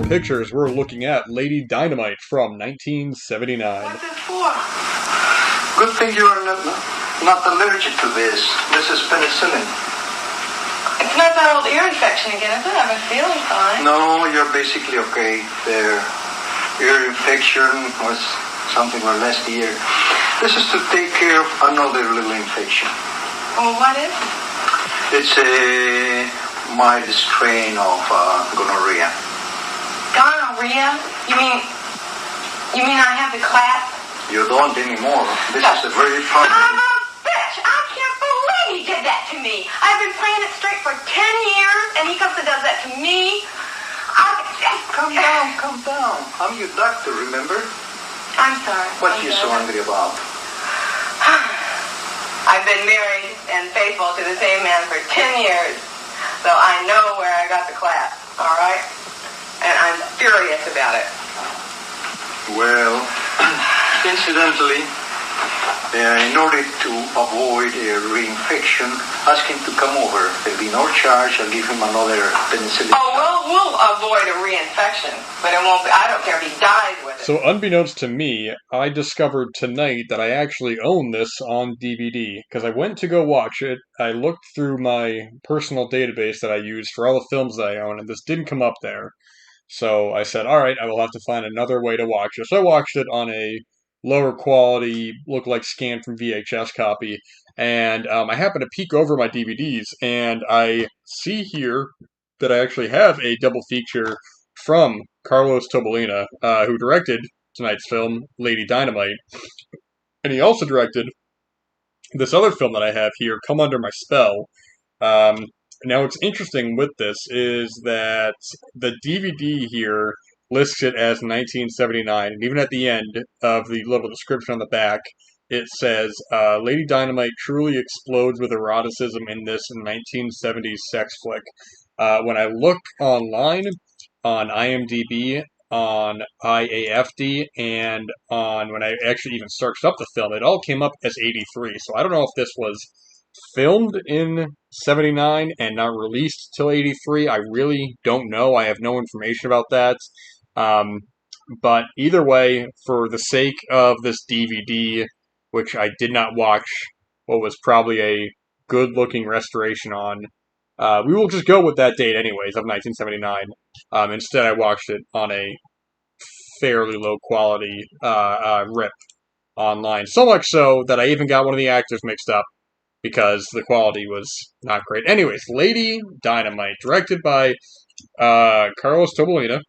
Pictures, we're looking at Lady Dynamite from 1979. What's this for? Good thing you're not allergic to this. This is penicillin. It's not that old ear infection again, is it? I've been feeling fine. No, you're basically okay there. Ear infection was something like last year. This is to take care of another little infection. Oh, what is it? It's a mild strain of gonorrhea. Gonorrhea? You mean I have the clap? You don't anymore. This is a very I'm popular. a bitch! I can't believe he did that to me. I've been playing it straight for 10 years, and he comes and does that to me. Calm down. I'm your doctor, remember? I'm sorry. What are you so angry about? I've been married and faithful to the same man for 10 years, so I know where I got the clap, all right? And I'm furious about it. Well, incidentally, in order to avoid a reinfection, ask him to come over. There'll be no charge. I'll give him another penicillin. Oh, we'll avoid a reinfection, but it won't be, I don't care if he dies with it. So, unbeknownst to me, I discovered tonight that I actually own this on DVD, because I went to go watch it, I looked through my personal database that I use for all the films that I own, and this didn't come up there. So I said, alright, I will have to find another way to watch it. So I watched it on a lower quality, look like scanned from VHS copy, and I happened to peek over my DVDs, and I see here that I actually have a double feature from Carlos Tobalino, who directed tonight's film, Lady Dynamite, and he also directed this other film that I have here, Come Under My Spell. Now, what's interesting with this is that the DVD here lists it as 1979, and even at the end of the little description on the back, it says, Lady Dynamite truly explodes with eroticism in this 1970s sex flick. When I look online, on IMDb, on IAFD, and on when I actually even searched up the film, it all came up as 83. So I don't know if this was filmed in 79 and not released till 83. I really don't know. I have no information about that. But either way, for the sake of this DVD, which I did not watch what was probably a good-looking restoration on, we will just go with that date anyways, of 1979. Instead, I watched it on a fairly low-quality rip online. So much so that I even got one of the actors mixed up, because the quality was not great. Anyways, Lady Dynamite, directed by Carlos Tobalino,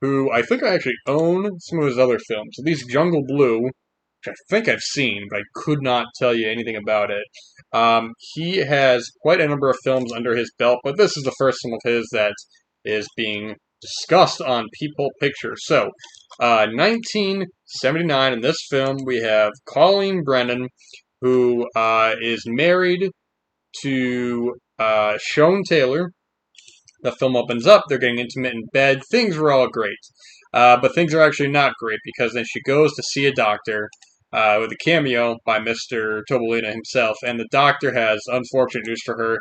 who I think I actually own some of his other films. At least Jungle Blue, which I think I've seen, but I could not tell you anything about it. He has quite a number of films under his belt, but this is the first film of his that is being discussed on Peephole Pictures. So, 1979, in this film, we have Colleen Brennan, who is married to Shone Taylor. The film opens up, they're getting intimate in bed, things were all great. But things are actually not great, because then she goes to see a doctor with a cameo by Mr. Tobalino himself, and the doctor has unfortunate news for her.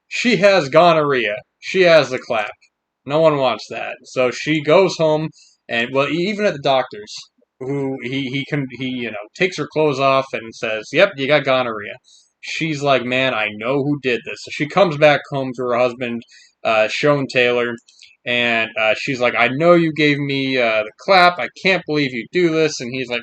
She has gonorrhea. She has the clap. No one wants that. So she goes home, and, well, even at the doctor's, who he takes her clothes off and says, "Yep, you got gonorrhea." She's like, "Man, I know who did this." So she comes back home to her husband, Shone Taylor, and she's like, "I know you gave me the clap. I can't believe you do this." And he's like,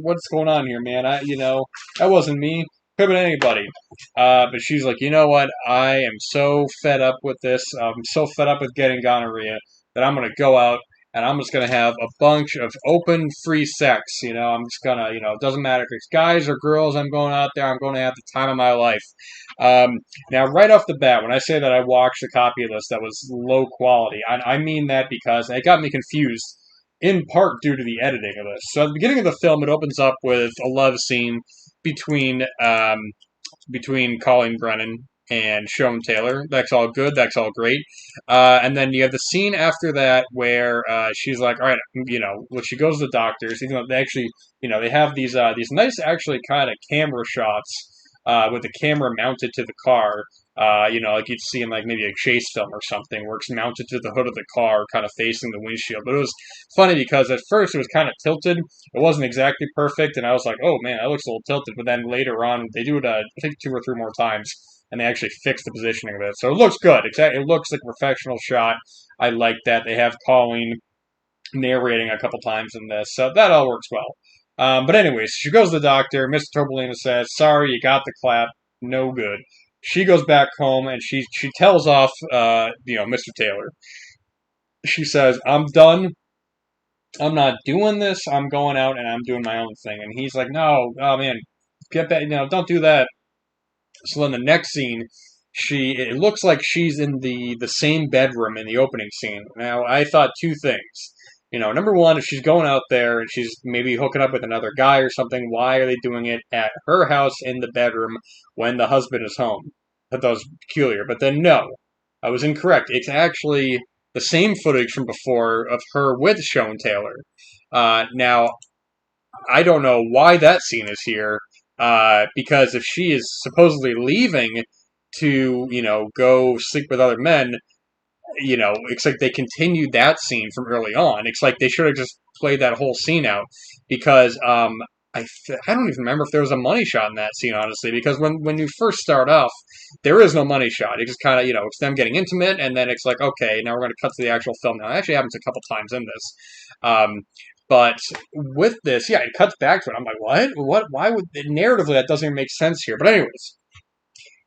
what's going on here, man? That wasn't me. Could have been anybody." But she's like, "You know what? I am so fed up with this. I'm so fed up with getting gonorrhea that I'm gonna go out and I'm just going to have a bunch of open, free sex. I'm just going to, it doesn't matter if it's guys or girls, I'm going out there, I'm going to have the time of my life." Now, right off the bat, when I say that I watched a copy of this that was low quality, I mean that because it got me confused, in part due to the editing of this. So at the beginning of the film, it opens up with a love scene between Colleen Brennan and Shone Taylor. That's all good. That's all great. And then you have the scene after that where she's like, "All right, when she goes to the doctors, even though they actually, they have these nice, actually, kind of camera shots with the camera mounted to the car, Like you'd see in like maybe a chase film or something where it's mounted to the hood of the car, kind of facing the windshield. But it was funny because at first it was kind of tilted. It wasn't exactly perfect, and I was like, "Oh man, that looks a little tilted." But then later on, they do it, I think, 2 or 3 more times, and they actually fix the positioning of it. So it looks good. It looks like a professional shot. I like that. They have Colleen narrating a couple times in this, so that all works well. But anyways, she goes to the doctor. Mr. Tobalino says, "Sorry, you got the clap. No good." She goes back home and she tells off, Mr. Taylor. She says, "I'm done. I'm not doing this. I'm going out and I'm doing my own thing." And he's like, "No, oh man, get back. Don't do that." So then the next scene, it looks like she's in the same bedroom in the opening scene. Now I thought two things. Number one, if she's going out there and she's maybe hooking up with another guy or something, why are they doing it at her house in the bedroom when the husband is home? I thought that was peculiar. But then no, I was incorrect. It's actually the same footage from before of her with Shone Taylor. Now I don't know why that scene is here, because if she is supposedly leaving to, go sleep with other men, it's like they continued that scene from early on. It's like they should have just played that whole scene out because I don't even remember if there was a money shot in that scene, honestly, because when you first start off, there is no money shot. It just kind of, it's them getting intimate, and then it's like, okay, now we're going to cut to the actual film. Now, it actually happens a couple times in this. But with this, yeah, it cuts back to it. I'm like, what? What? Why would narratively that doesn't even make sense here? But anyways,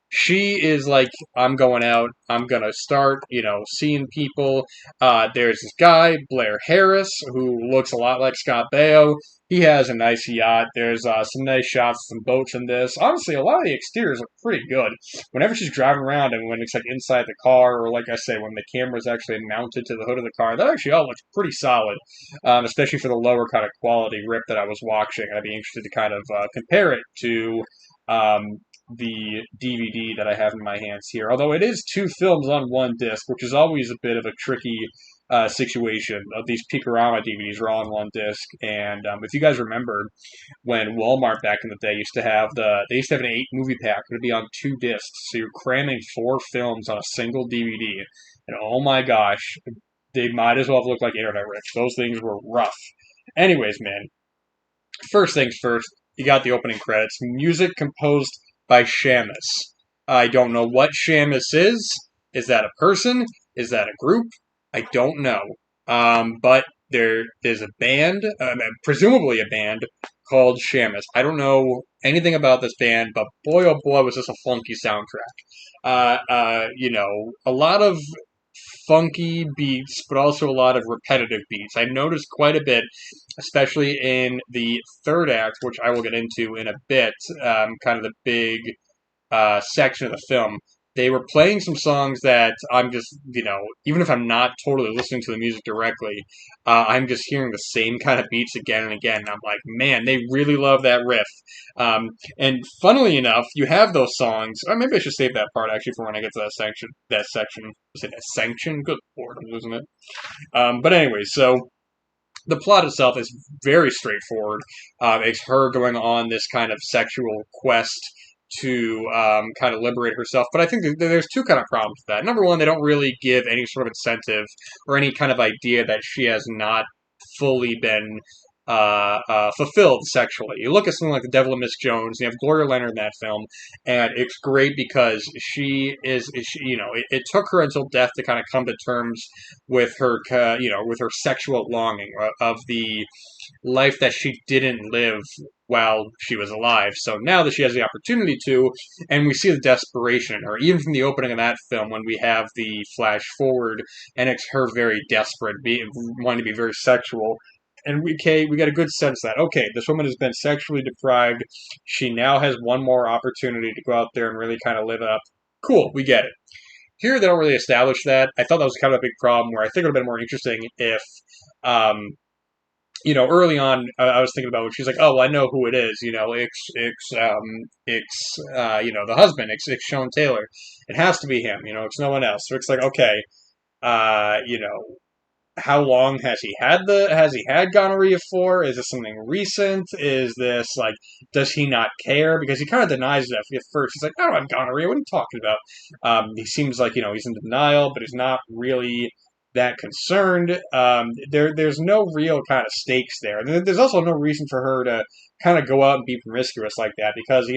she is like, I'm going out. I'm gonna start, seeing people. There's this guy, Blair Harris, who looks a lot like Scott Baio. He has a nice yacht. There's some nice shots, some boats in this. Honestly, a lot of the exteriors look pretty good. Whenever she's driving around and when it's like inside the car, or like I say, when the camera's actually mounted to the hood of the car, that actually all looks pretty solid, especially for the lower kind of quality rip that I was watching. I'd be interested to kind of compare it to. The DVD that I have in my hands here. Although it is 2 films on one disc, which is always a bit of a tricky situation. These Peeporama DVDs are all on one disc, and if you guys remember when Walmart back in the day used to have they used to have an 8 movie pack. It would be on 2 discs, so you're cramming 4 films on a single DVD. And oh my gosh, they might as well have looked like internet rips. Those things were rough. Anyways, man, first things first, you got the opening credits. Music composed by Shamus. I don't know what Shamus is. Is that a person? Is that a group? I don't know. But there is a band, presumably a band, called Shamus. I don't know anything about this band, but boy oh boy was this a funky soundtrack. A lot of funky beats, but also a lot of repetitive beats. I noticed quite a bit, especially in the third act, which I will get into in a bit, kind of the big section of the film. They were playing some songs that I'm just, even if I'm not totally listening to the music directly, I'm just hearing the same kind of beats again and again. And I'm like, man, they really love that riff. And funnily enough, you have those songs. Or maybe I should save that part actually for when I get to that section. That section. Say that sanction. Good lord, I'm losing it. But anyway, so the plot itself is very straightforward. It's her going on this kind of sexual quest to kind of liberate herself. But I think there's 2 kind of problems with that. Number one, they don't really give any sort of incentive or any kind of idea that she has not fully been fulfilled sexually. You look at something like The Devil and Miss Jones, you have Gloria Leonard in that film, and it's great because it took her until death to kind of come to terms with her, with her sexual longing of the life that she didn't live while she was alive. So now that she has the opportunity to, and we see the desperation in her, even from the opening of that film when we have the flash forward, and it's her very desperate, wanting to be very sexual. And we got a good sense that, okay, this woman has been sexually deprived. She now has one more opportunity to go out there and really kind of live up. Cool, we get it. Here, they don't really establish that. I thought that was kind of a big problem where I think it would have been more interesting if, early on, I was thinking about when she's like, oh, well, I know who it is. The husband. It's Shone Taylor. It has to be him. It's no one else. So it's like, okay, uh, you know, how long has he had gonorrhea for? Is this something recent? Is this like, does he not care? Because he kind of denies it at first. He's like, I don't have gonorrhea. What are you talking about? He seems like, he's in denial, but he's not really that concerned. There's no real kind of stakes there. There's also no reason for her to kind of go out and be promiscuous like that, because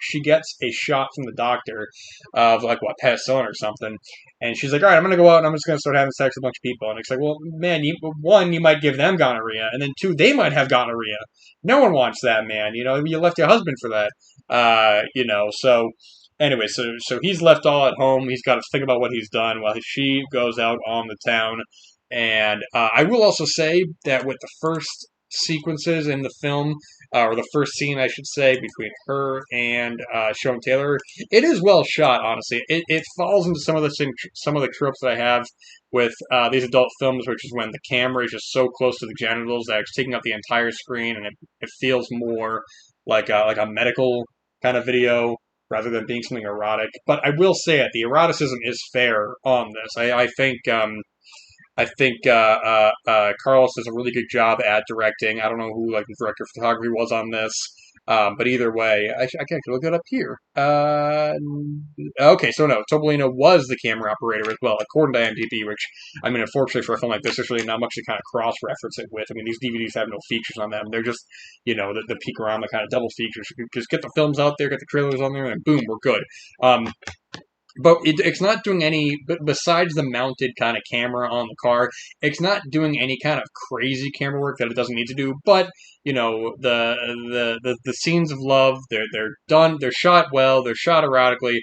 she gets a shot from the doctor of like what, penicillin or something, and she's like, all right, I'm gonna go out and I'm just gonna start having sex with a bunch of people. And it's like, well, man, one, you might give them gonorrhea, and then two, they might have gonorrhea. No one wants that, man. You left your husband for that. So anyway, so he's left all at home. He's got to think about what he's done while she goes out on the town. And I will also say that with the first sequences in the film, or the first scene, I should say, between her and Shone Taylor, it is well shot. Honestly, it falls into some of the tropes that I have with these adult films, which is when the camera is just so close to the genitals that it's taking up the entire screen, and it feels more like a medical kind of video rather than being something erotic. But I will say it, the eroticism is fair on this. I think Carlos does a really good job at directing. I don't know who like the director of photography was on this, but either way, I can actually look it up here. Okay, so no, Tobalino was the camera operator as well, according to IMDb. Which, I mean, unfortunately for a film like this, there's really not much to kind of cross-reference it with. I mean, these DVDs have no features on them; they're just the Peekorama kind of double features. Just get the films out there, get the trailers on there, and boom, we're good. But it's not doing any, but besides the mounted kind of camera on the car, it's not doing any kind of crazy camera work that it doesn't need to do. But the scenes of love, they're done, they're shot well, they're shot erotically.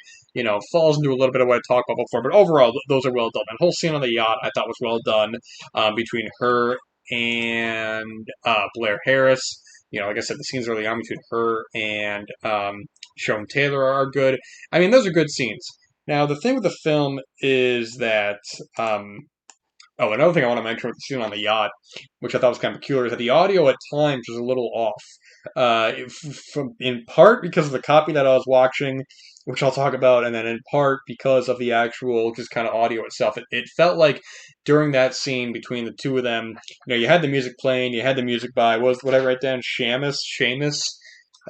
Falls into a little bit of what I talked about before, but overall, those are well done. That whole scene on the yacht, I thought was well done, between her and Blair Harris. Like I said, the scenes early on between her and Shone Taylor are good. I mean, those are good scenes. Now, the thing with the film is that, another thing I want to mention with the scene on the yacht, which I thought was kind of peculiar, is that the audio at times was a little off. In part because of the copy that I was watching, which I'll talk about, and then in part because of the actual just kind of audio itself. It felt like during that scene between the two of them, you had the music playing, you had the music by, what I write down? Seamus?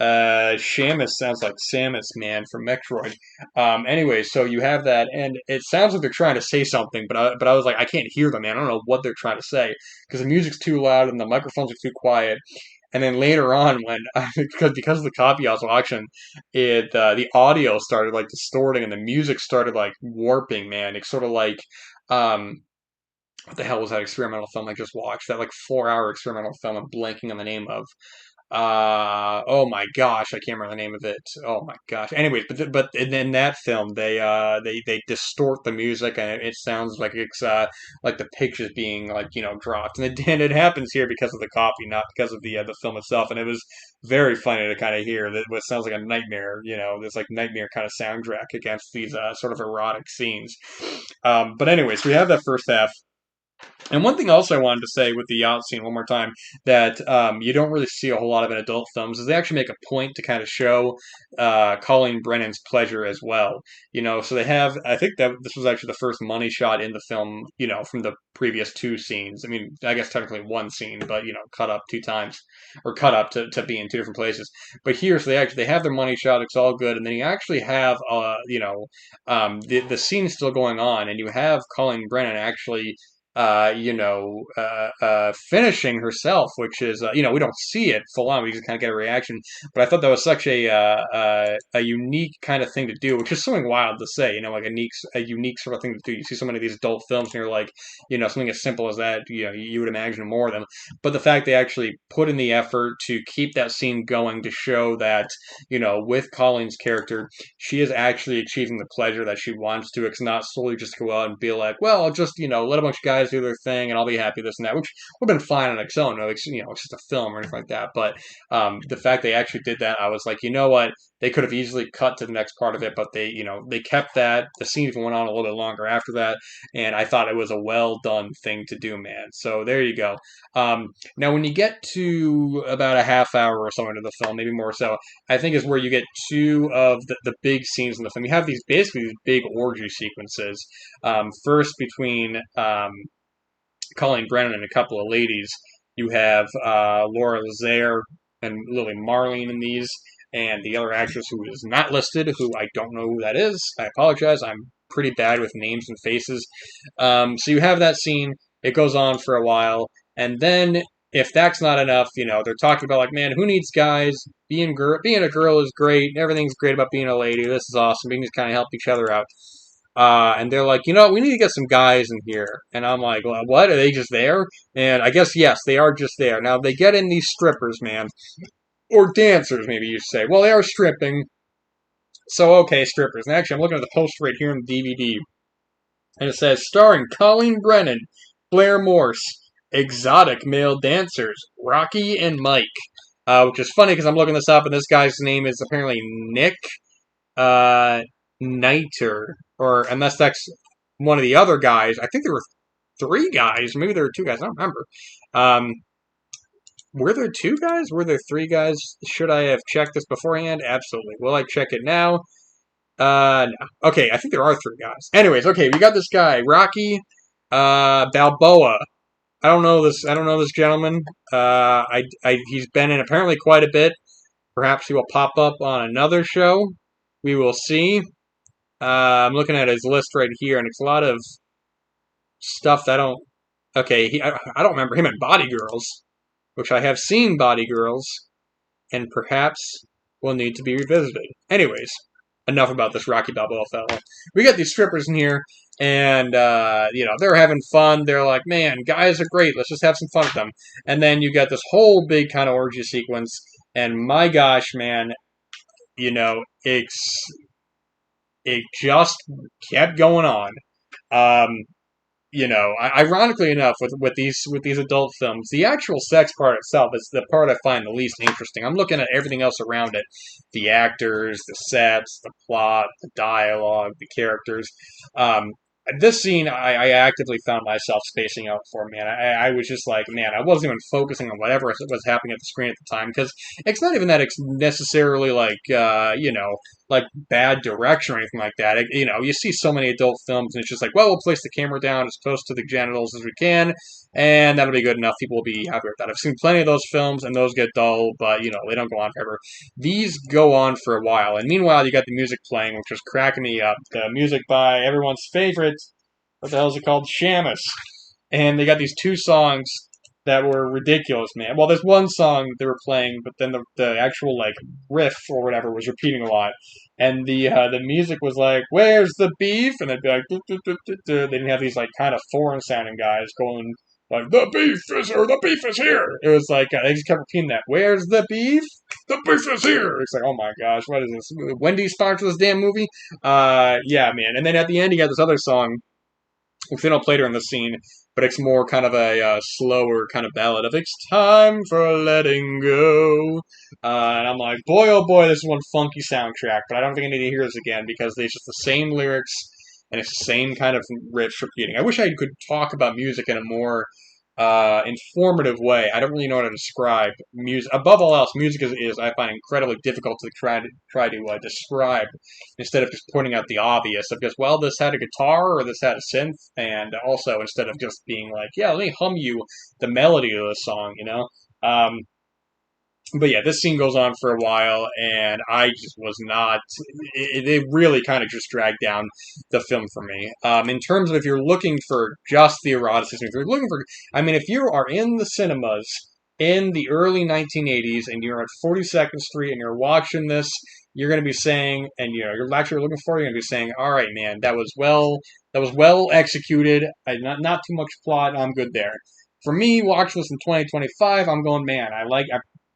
Shamus sounds like Samus, man, from Metroid. Anyway, so you have that, and it sounds like they're trying to say something, but I was like, I can't hear them, man. I don't know what they're trying to say because the music's too loud and the microphones are too quiet. And then later on, when because of the copy I was watching, the audio started like distorting and the music started like warping. Man, it's sort of like what the hell was that experimental film I just watched? That like 4 hour experimental film I'm blanking on the name of. Oh my gosh, I can't remember the name of it. Oh my gosh. Anyways, but in that film, they distort the music, and it sounds like it's like the pictures being like dropped, and it happens here because of the copy, not because of the film itself. And it was very funny to kind of hear that what sounds like a nightmare. This like nightmare kind of soundtrack against these sort of erotic scenes. But anyways, we have that first half. And one thing else I wanted to say with the yacht scene one more time that you don't really see a whole lot of in adult films is they actually make a point to kind of show Colleen Brennan's pleasure as well. So they have, I think that this was actually the first money shot in the film, from the previous two scenes. I mean, I guess technically one scene, but, cut up two times, or cut up to be in two different places. But here, so they have their money shot, it's all good, and then you actually have, the scene still going on, and you have Colleen Brennan actually finishing herself, which is, we don't see it full on. We just kind of get a reaction. But I thought that was such a unique kind of thing to do, which is something wild to say, like a unique sort of thing to do. You see so many of these adult films, and you're like, something as simple as that, you would imagine more of them. But the fact they actually put in the effort to keep that scene going to show that, with Colleen's character, she is actually achieving the pleasure that she wants to. It's not solely just go out and be like, well, I'll just, let a bunch of guys do their thing and I'll be happy, this and that, which would have been fine on its own. It's just a film or anything like that. But the fact they actually did that, I was like, you know what? They could have easily cut to the next part of it, but they kept that. The scene even went on a little bit longer after that, and I thought it was a well done thing to do, man. So there you go. Now, when you get to about a half hour or so into the film, maybe more so, I think is where you get two of the big scenes in the film. You have these basically these big orgy sequences. First between Colleen Brennan and a couple of ladies. You have Laura Lazare and Lili Marlene in these, and the other actress who is not listed, who I don't know who that is. I apologize. I'm pretty bad with names and faces. So you have that scene. It goes on for a while, and then if that's not enough, they're talking about like, man, who needs guys? Being a girl is great. Everything's great about being a lady. This is awesome. We can just kind of help each other out. And they're like, we need to get some guys in here. And I'm like, well, what? Are they just there? And I guess, yes, they are just there. Now, they get in these strippers, man. Or dancers, maybe you say. Well, they are stripping. So, okay, strippers. And actually, I'm looking at the poster right here in the DVD. And it says, starring Colleen Brennan, Blair Morse, exotic male dancers, Rocky and Mike. Which is funny because I'm looking this up, and this guy's name is apparently Nick Niter. Or, unless that's one of the other guys. I think there were 3 guys. Maybe there were 2 guys. I don't remember. Were there 2 guys? Were there 3 guys? Should I have checked this beforehand? Absolutely. Will I check it now? No. Okay, I think there are 3 guys. Anyways, okay, we got this guy, Rocky Balboa. I don't know this gentleman. He's been in apparently quite a bit. Perhaps he will pop up on another show. We will see. I'm looking at his list right here, and it's a lot of stuff that I don't. Okay, I don't remember him in Body Girls, which I have seen Body Girls, and perhaps will need to be revisited. Anyways, enough about this Rocky Balboa fellow. We got these strippers in here, and they're having fun. They're like, man, guys are great. Let's just have some fun with them. And then you got this whole big kind of orgy sequence, and my gosh, man, it just kept going on. Ironically enough, with these adult films, the actual sex part itself is the part I find the least interesting. I'm looking at everything else around it: the actors, the sets, the plot, the dialogue, the characters. This scene, I actively found myself spacing out for, man. I was just like, man, I wasn't even focusing on whatever was happening at the screen at the time, because it's not even that it's necessarily like, like bad direction or anything like that. You see so many adult films, and it's just like, well, we'll place the camera down as close to the genitals as we can, and that'll be good enough. People will be happy with that. I've seen plenty of those films, and those get dull, but, they don't go on forever. These go on for a while, and meanwhile, you got the music playing, which was cracking me up. The music by everyone's favorite, what the hell is it called? Shamus. And they got these 2 songs that were ridiculous, man. Well, there's one song they were playing, but then the actual, like, riff or whatever was repeating a lot. And the music was like, where's the beef? And they'd be like, doo, doo, doo, doo, doo. They didn't have these, like, kind of foreign-sounding guys going, like, the beef is here. It was like, they just kept repeating that. Where's the beef? The beef is here. It's like, oh my gosh, what is this? Wendy's sponsored this damn movie? Yeah, man. And then at the end, you got this other song, which they don't play during the scene, but it's more kind of a slower kind of ballad of "It's time for letting go." And I'm like, boy, oh boy, this is one funky soundtrack, but I don't think I need to hear this again because it's just the same lyrics and it's the same kind of riffs repeating. I wish I could talk about music in a more informative way. I don't really know how to describe music. Above all else, music is I find incredibly difficult to try to describe instead of just pointing out the obvious of just, well, this had a guitar or this had a synth, and also instead of just being like, yeah, let me hum you the melody of the song, But yeah, this scene goes on for a while, and I just was not. It really kind of just dragged down the film for me. In terms of if you're looking for just the eroticism, if you're looking for, if you are in the cinemas in the early 1980s and you're at 42nd Street and you're watching this, you're going to be saying, and you're actually looking for, you're going to be saying, all right, man, that was well executed. Not too much plot. I'm good there. For me, watching this in 2025, I'm going, man, I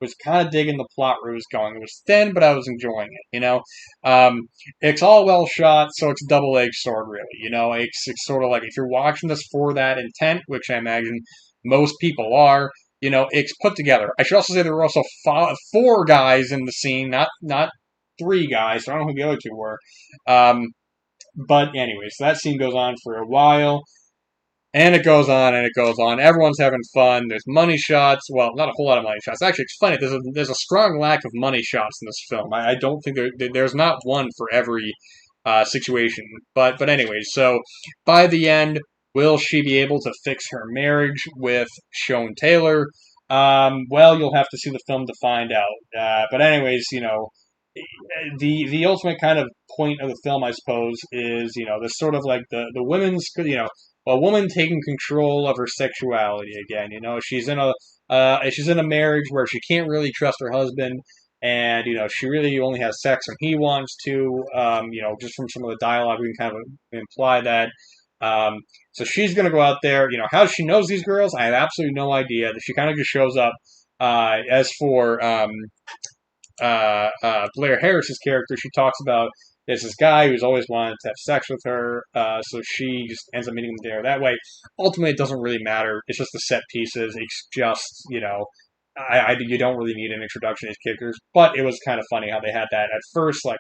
was kind of digging the plot where it was going. It was thin, but I was enjoying it, It's all well shot, so it's a double-edged sword, really, It's sort of like, if you're watching this for that intent, which I imagine most people are, it's put together. I should also say there were also 4 guys in the scene, not 3 guys, so I don't know who the other 2 were. But anyways, that scene goes on for a while. And it goes on, and it goes on. Everyone's having fun. There's money shots. Well, not a whole lot of money shots. Actually, it's funny. There's a strong lack of money shots in this film. I don't think there's not one for every situation. But anyways, so by the end, Will she be able to fix her marriage with Shone Taylor? Well, you'll have to see the film to find out. But anyways, the ultimate kind of point of the film, I suppose, is this sort of like the women's a woman taking control of her sexuality again. She's in a marriage where she can't really trust her husband, and she really only has sex when he wants to. Just from some of the dialogue, we can kind of imply that. Um, so she's gonna go out there. How she knows these girls, I have absolutely no idea. She kind of just shows up. As for Blair Harris's character, she talks about there's this guy who's always wanted to have sex with her, so she just ends up meeting him there that way. Ultimately, it doesn't really matter. It's just the set pieces. It's just, you don't really need an introduction to these characters, but it was kind of funny how they had that at first, like,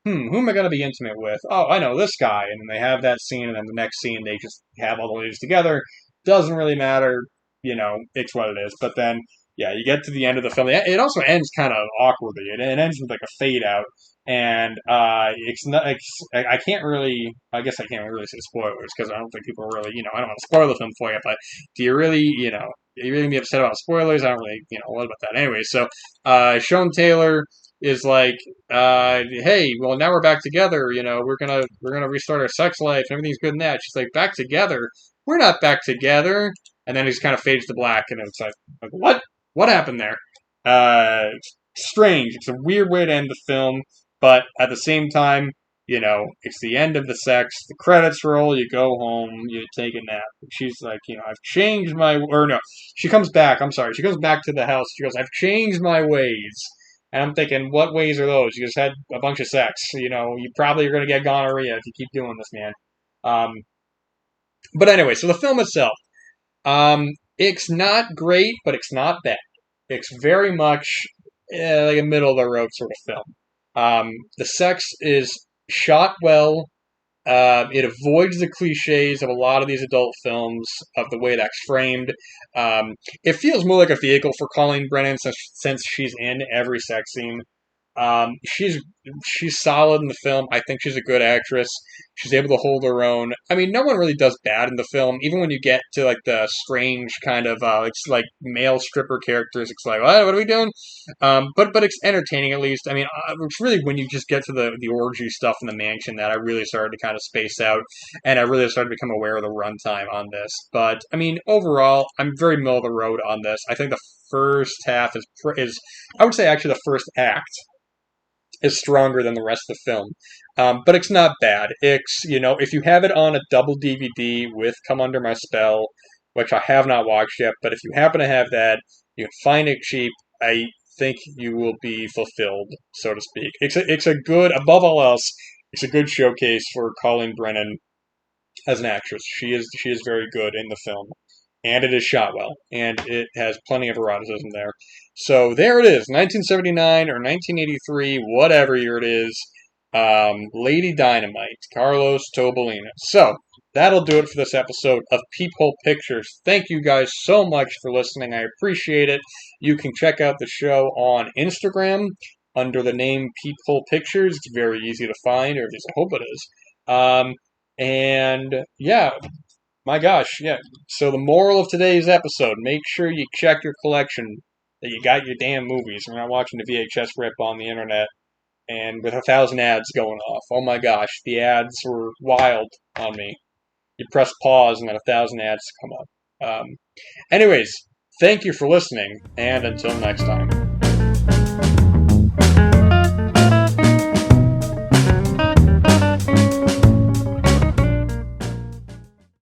who am I going to be intimate with? Oh, I know this guy. And then they have that scene, and then the next scene, they just have all the ladies together. Doesn't really matter. It's what it is. But then yeah, you get to the end of the film. It also ends kind of awkwardly. It ends with like a fade out, and it's not. I can't really. I guess I can't really say spoilers because I don't think people really. I don't want to spoil the film for you. But do you really? Are you really be upset about spoilers? I don't really. What about that? Anyway, so Shone Taylor is like, hey, well now we're back together. We're gonna restart our sex life. Everything's good in that. She's like, back together. We're not back together. And then he just kind of fades to black, and it's like what? What happened there? Strange. It's a weird way to end the film, but at the same time, it's the end of the sex. The credits roll. You go home. You take a nap. She's like, I've changed my. Or no, she comes back. I'm sorry. She goes back to the house. She goes, I've changed my ways. And I'm thinking, what ways are those? You just had a bunch of sex. You probably are going to get gonorrhea if you keep doing this, man. Um, but anyway, so the film itself. It's not great, but it's not bad. It's very much like a middle of the road sort of film. The sex is shot well. It avoids the cliches of a lot of these adult films of the way that's framed. It feels more like a vehicle for Colleen Brennan since she's in every sex scene. She's solid in the film. I think she's a good actress. She's able to hold her own. I mean, no one really does bad in the film. Even when you get to like the strange kind of it's like male stripper characters, it's like what are we doing? But it's entertaining at least. I mean, it's really when you just get to the orgy stuff in the mansion that I really started to kind of space out, and I really started to become aware of the runtime on this. But I mean, overall, I'm very middle of the road on this. I think the first half is I would say actually the first act is stronger than the rest of the film. But it's not bad. If you have it on a double DVD with Come Under My Spell, which I have not watched yet, but if you happen to have that, you can find it cheap. I think you will be fulfilled, so to speak. It's a good, above all else, it's a good showcase for Colleen Brennan as an actress. She is very good in the film, and it is shot well, and it has plenty of eroticism there. So there it is, 1979 or 1983, whatever year it is. Lady Dynamite, Carlos Tobalino. So that'll do it for this episode of Peephole Pictures. Thank you guys so much for listening. I appreciate it. You can check out the show on Instagram under the name Peephole Pictures. It's very easy to find, or at least I hope it is. And yeah, my gosh, yeah. So the moral of today's episode, make sure you check your collection, that you got your damn movies. We're not watching the VHS rip on the internet and with 1,000 ads going off. Oh my gosh, the ads were wild on me. You press pause and then 1,000 ads come up. Anyways, thank you for listening, and until next time.